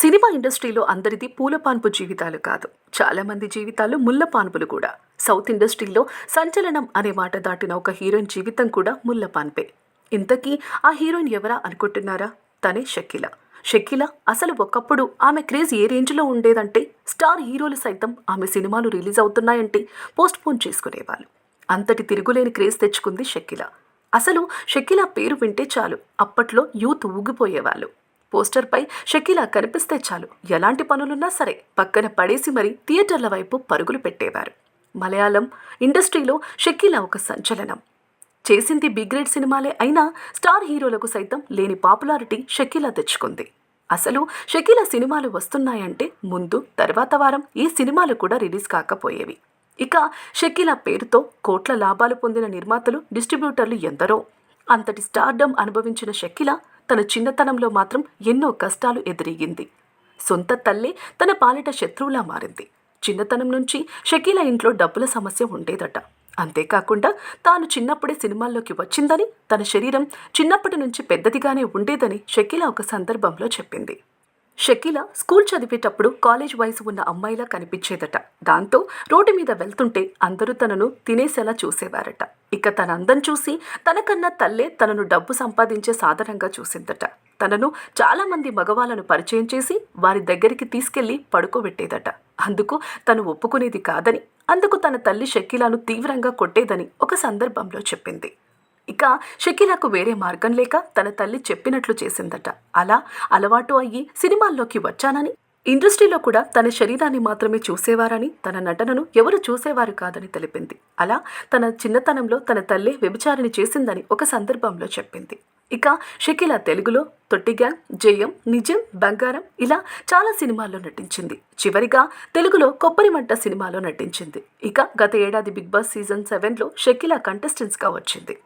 Cinema ఇండస్ట్రీలో అందరిది పూలపాన్పు జీవితాలు కాదు. చాలామంది జీవితాలు ముళ్ళపాన్పులు కూడా. సౌత్ ఇండస్ట్రీలో సంచలనం అనే మాట దాటిన ఒక హీరోయిన్ జీవితం కూడా ముళ్ళపాన్పే. ఇంతకీ ఆ హీరోయిన్ ఎవరా అనుకుంటున్నారా? తనే షకీల. షకీల అసలు ఒకప్పుడు ఆమె క్రేజ్ ఏ రేంజ్లో ఉండేదంటే స్టార్ హీరోలు సైతం ఆమె సినిమాలు రిలీజ్ అవుతున్నాయంటే పోస్ట్ పోన్ చేసుకునేవాళ్ళు. అంతటి తిరుగులేని క్రేజ్ తెచ్చుకుంది షకీల. అసలు షకీల పేరు వింటే చాలు అప్పట్లో యూత్ ఊగిపోయేవాళ్ళు. పోస్టర్పై షకీలా కనిపిస్తే చాలు ఎలాంటి పనులున్నా సరే పక్కన పడేసి మరీ థియేటర్ల వైపు పరుగులు పెట్టేవారు. మలయాళం ఇండస్ట్రీలో షకీలా ఒక సంచలనం. చేసింది బి గ్రేడ్ సినిమాలే అయినా స్టార్ హీరోలకు సైతం లేని పాపులారిటీ షకీలా తెచ్చుకుంది. అసలు షకీలా సినిమాలు వస్తున్నాయంటే ముందు తర్వాత వారం ఈ సినిమాలు కూడా రిలీజ్ కాకపోయేవి. ఇక షకీలా పేరుతో కోట్ల లాభాలు పొందిన నిర్మాతలు, డిస్ట్రిబ్యూటర్లు ఎందరో. అంతటి స్టార్డమ్ అనుభవించిన షకీలా తన చిన్నతనంలో మాత్రం ఎన్నో కష్టాలు ఎదురయ్యింది. సొంత తల్లే తన పాలిట శత్రువులా మారింది. చిన్నతనం నుంచి షకీలా ఇంట్లో డబ్బుల సమస్య ఉండేదట. అంతేకాకుండా తాను చిన్నప్పుడే సినిమాల్లోకి వచ్చిందని, తన శరీరం చిన్నప్పటి నుంచి పెద్దదిగానే ఉండేదని షకీలా ఒక సందర్భంలో చెప్పింది. షకీల స్కూల్ చదివేటప్పుడు కాలేజ్ వయసు ఉన్న అమ్మాయిలా కనిపించేదట. దాంతో రోడ్డు మీద వెళ్తుంటే అందరూ తనను తినేసేలా చూసేవారట. ఇక తన అందం చూసి తనకన్నా తల్లే తనను డబ్బు సంపాదించే సాధనంగా చూసిందట. తనను చాలామంది మగవాళ్ళను పరిచయం చేసి వారి దగ్గరికి తీసుకెళ్లి పడుకోబెట్టేదట. అందుకు తను ఒప్పుకునేది కాదని, అందుకు తన తల్లి షకీలాను తీవ్రంగా కొట్టేదని ఒక సందర్భంలో చెప్పింది. ఇక షకీలాకు వేరే మార్గం లేక తన తల్లి చెప్పినట్లు చేసిందట. అలా అలవాటు అయ్యి సినిమాల్లోకి వచ్చానని, ఇండస్ట్రీలో కూడా తన శరీరాన్ని మాత్రమే చూసేవారని, తన నటనను ఎవరు చూసేవారు కాదని తెలిపింది. అలా తన చిన్నతనంలో తన తల్లే వ్యభిచారిణి చేసిందని ఒక సందర్భంలో చెప్పింది. ఇక షకీలా తెలుగులో తొట్టి గ్యాంగ్, జయం, నిజం, బంగారం ఇలా చాలా సినిమాల్లో నటించింది. చివరిగా తెలుగులో కొబ్బరిమంట సినిమాలో నటించింది. ఇక గత ఏడాది బిగ్ బాస్ సీజన్ 7లో షకీలా కంటెస్టెంట్స్గా వచ్చింది.